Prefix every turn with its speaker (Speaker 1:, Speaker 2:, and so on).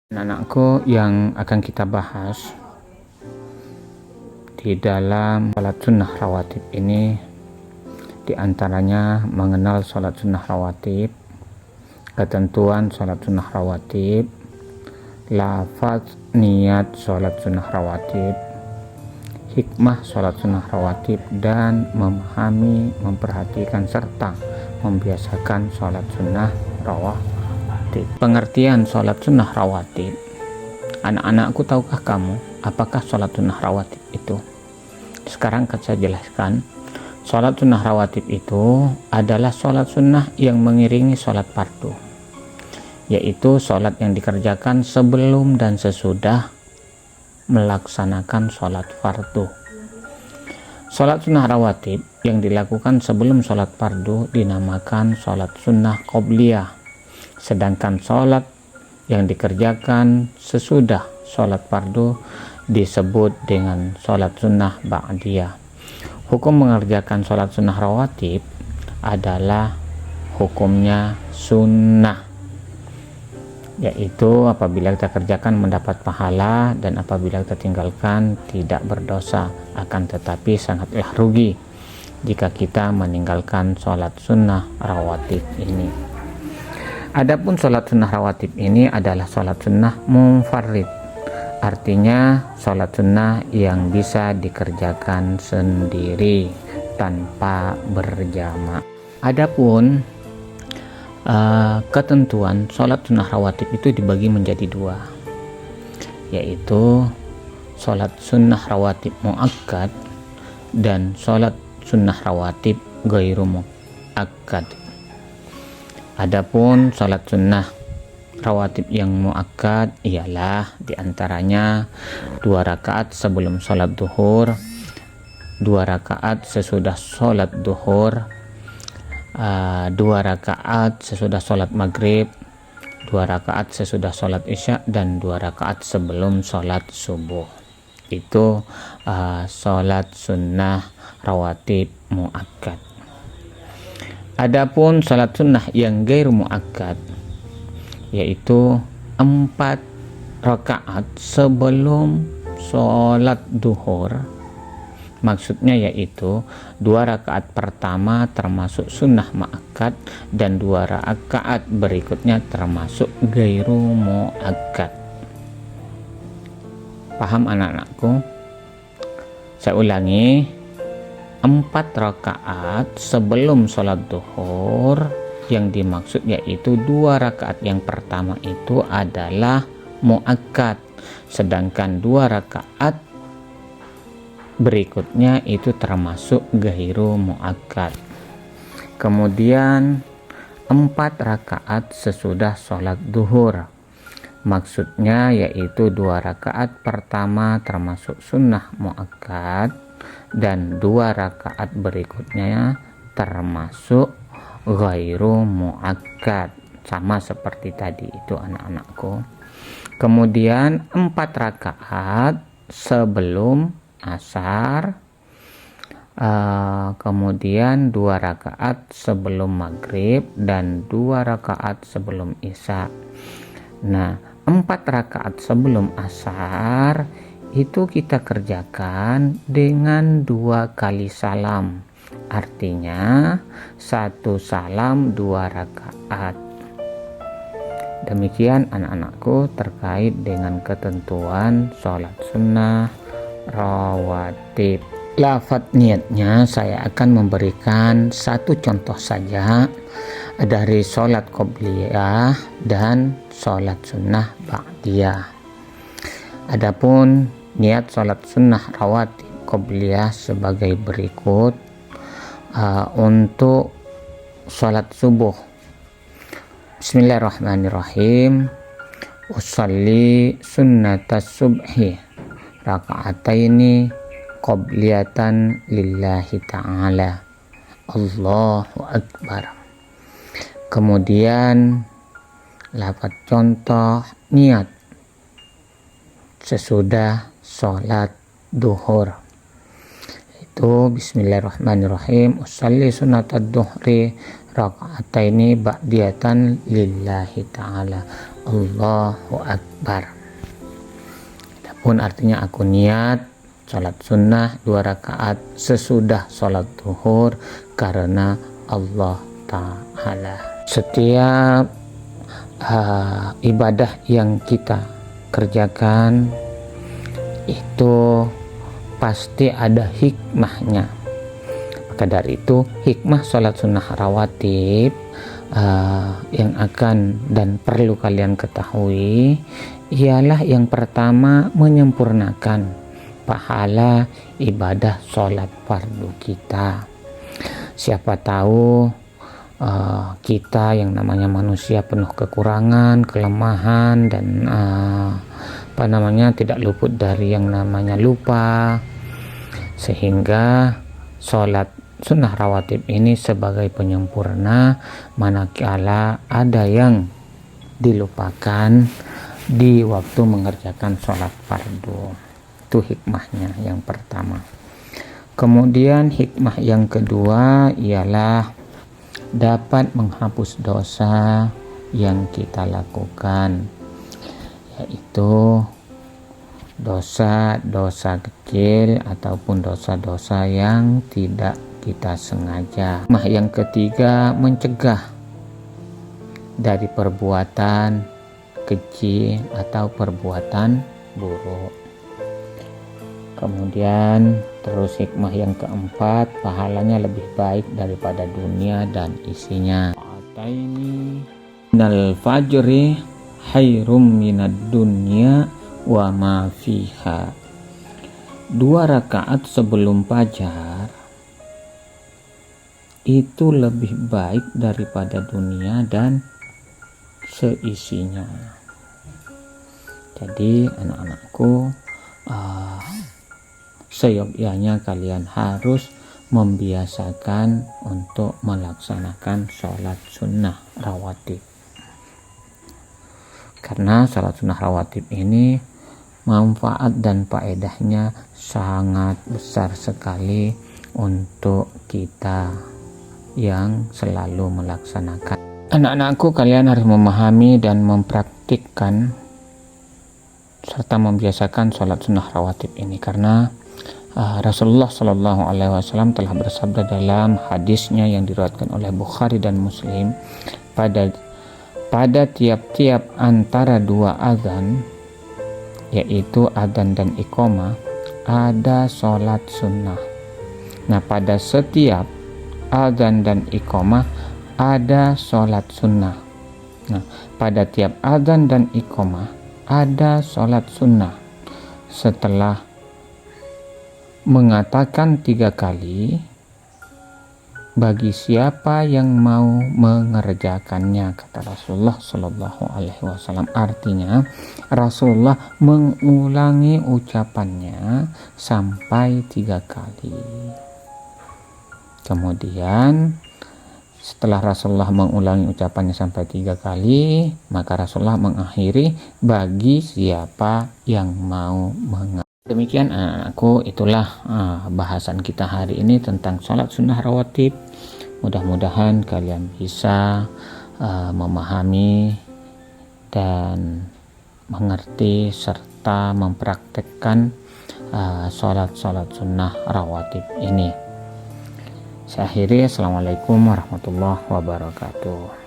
Speaker 1: Anak-anakku, yang akan kita bahas di dalam sholat sunnah rawatib ini, diantaranya mengenal sholat sunnah rawatib, ketentuan sholat sunnah rawatib, lafaz niat sholat sunnah rawatib, hikmah sholat sunnah rawatib, dan memahami, memperhatikan, serta membiasakan sholat sunnah rawatib. Pengertian sholat sunnah rawatib. Anak-anakku, tahukah kamu apakah sholat sunnah rawatib itu? Sekarang akan saya jelaskan. Sholat sunnah rawatib itu adalah sholat sunnah yang mengiringi sholat fardu, yaitu sholat yang dikerjakan sebelum dan sesudah melaksanakan sholat fardu. Sholat sunnah rawatib yang dilakukan sebelum sholat fardu dinamakan sholat sunnah qobliyah, sedangkan sholat yang dikerjakan sesudah sholat fardu disebut dengan sholat sunnah ba'diyah. Hukum mengerjakan sholat sunnah rawatib adalah hukumnya sunnah, yaitu apabila kita kerjakan mendapat pahala, dan apabila kita tinggalkan tidak berdosa. Akan tetapi sangatlah rugi jika kita meninggalkan sholat sunnah rawatib ini. Adapun sholat sunnah rawatib ini adalah sholat sunnah munfarid, artinya sholat sunnah yang bisa dikerjakan sendiri tanpa berjamaah. Adapun ketentuan sholat sunnah rawatib itu dibagi menjadi dua, yaitu sholat sunnah rawatib muakkad dan sholat sunnah rawatib ghairu muakkad. Adapun sholat sunnah rawatib yang muakkad ialah diantaranya 2 rakaat sebelum sholat duhur, 2 rakaat sesudah sholat duhur, 2 rakaat sesudah sholat maghrib, 2 rakaat sesudah sholat isya, dan 2 rakaat sebelum sholat subuh. Itu sholat sunnah rawatib muakkad. Adapun sholat sunnah yang ghairu muakkad, yaitu 4 rakaat sebelum sholat duhur. Maksudnya yaitu 2 rakaat pertama termasuk sunnah muakkad, dan 2 rakaat berikutnya termasuk ghairu muakkad. Paham anak-anakku? Saya ulangi, 4 rakaat sebelum sholat duhur, yang dimaksud yaitu 2 rakaat yang pertama itu adalah muakkad, sedangkan 2 rakaat berikutnya itu termasuk ghairu muakkad. Kemudian 4 rakaat sesudah sholat duhur, maksudnya yaitu 2 rakaat pertama termasuk sunnah muakkad, dan 2 rakaat berikutnya termasuk ghairu muakkad, sama seperti tadi itu anak-anakku. Kemudian 4 rakaat sebelum asar, kemudian 2 rakaat sebelum maghrib, dan 2 rakaat sebelum isya. Nah, 4 rakaat sebelum asar itu kita kerjakan dengan 2 kali salam, artinya 1 salam 2 rakaat. Demikian anak-anakku terkait dengan ketentuan sholat sunnah rawatib. Lafaz niatnya saya akan memberikan 1 contoh saja dari sholat qobliyah dan sholat sunnah ba'diyah. Adapun niat sholat sunnah rawatib qobliyah sebagai berikut. Untuk sholat subuh, bismillahirrahmanirrahim. Usalli sunnatas subhi raka'ataini qobliyatan lillahi ta'ala, Allahu akbar. Kemudian lafaz contoh niat sesudah sholat duhur, itu bismillahirrahmanirrahim. Usalli sunnatad duhri raka'ataini ba'diyatan lillahi ta'ala, Allahu Akbar. Adapun artinya aku niat sholat sunnah 2 rakaat sesudah sholat zuhur karena Allah Ta'ala. Setiap ibadah yang kita kerjakan itu pasti ada hikmahnya. Maka dari itu hikmah sholat sunnah rawatib yang akan dan perlu kalian ketahui ialah yang pertama menyempurnakan pahala ibadah sholat fardu kita. Siapa tahu kita yang namanya manusia penuh kekurangan, kelemahan, dan tidak luput dari yang namanya lupa, sehingga sholat sunnah rawatib ini sebagai penyempurna manakala ada yang dilupakan di waktu mengerjakan sholat fardu. Itu hikmahnya yang pertama. Kemudian hikmah yang kedua ialah dapat menghapus dosa yang kita lakukan, yaitu dosa-dosa kecil ataupun dosa-dosa yang tidak kita sengaja. Hikmah yang ketiga mencegah dari perbuatan keji atau perbuatan buruk. Kemudian terus hikmah yang keempat, pahalanya lebih baik daripada dunia dan isinya. Ataini minal fajri khairum minad dunya wa ma fiha. 2 rakaat sebelum fajar itu lebih baik daripada dunia dan seisinya. Jadi anak-anakku, seyogyanya kalian harus membiasakan untuk melaksanakan sholat sunnah rawatib, karena sholat sunnah rawatib ini manfaat dan faedahnya sangat besar sekali untuk kita yang selalu melaksanakan. Anak-anakku, kalian harus memahami dan mempraktikkan serta membiasakan sholat sunnah rawatib ini, karena Rasulullah Shallallahu Alaihi Wasallam telah bersabda dalam hadisnya yang diriwayatkan oleh Bukhari dan Muslim, pada tiap-tiap antara 2 azan, yaitu adzan dan iqamah, ada sholat sunnah. Nah, pada setiap adzan dan iqamah ada sholat sunnah. Nah, pada tiap adzan dan iqamah ada sholat sunnah. Setelah mengatakan 3 kali, bagi siapa yang mau mengerjakannya, kata Rasulullah Shallallahu Alaihi Wasallam. Artinya Rasulullah mengulangi ucapannya sampai 3 kali. Kemudian setelah Rasulullah mengulangi ucapannya sampai 3 kali, maka Rasulullah mengakhiri bagi siapa yang mau mengerjakan. Demikian anakku, itulah bahasan kita hari ini tentang sholat sunnah rawatib. Mudah-mudahan kalian bisa memahami dan mengerti serta mempraktekkan sholat sunnah rawatib ini. Saya akhiri, assalamualaikum warahmatullahi wabarakatuh.